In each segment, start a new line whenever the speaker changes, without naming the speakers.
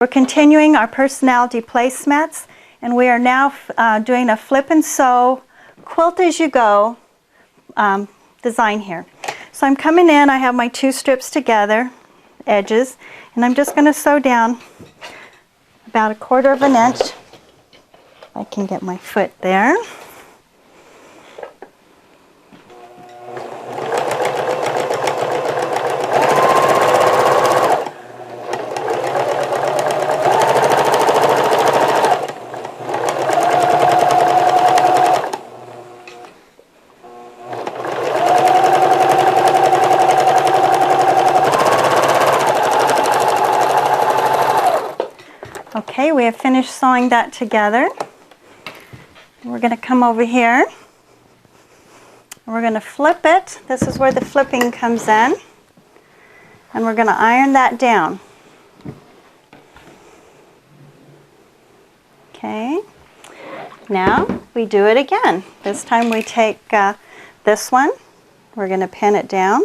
We're continuing our personality placemats, and we are now doing a flip and sew quilt as you go design here. So I'm coming in, I have my two strips together, edges, and I'm just going to sew down about 1/4 of an inch. If I can get my foot there. Okay, we have finished sewing that together. We're going to come over here. We're going to flip it. This is where the flipping comes in. And we're going to iron that down. Okay. Now we do it again. This time we take this one. We're going to pin it down.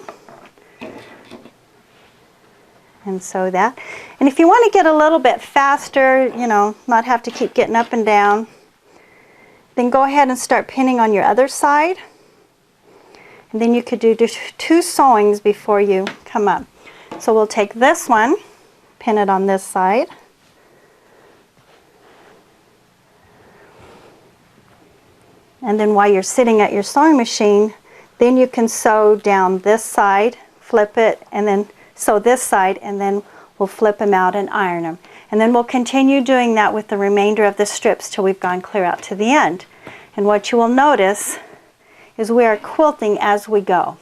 And sew that. And if you want to get a little bit faster, you know, not have to keep getting up and down, then go ahead and start pinning on your other side. And then you could do 2 sewings before you come up. So we'll take this one, pin it on this side. And then while you're sitting at your sewing machine, then you can sew down this side, flip it, and then sew this side, and then we'll flip them out and iron them. And then we'll continue doing that with the remainder of the strips till we've gone clear out to the end. And what you will notice is we are quilting as we go.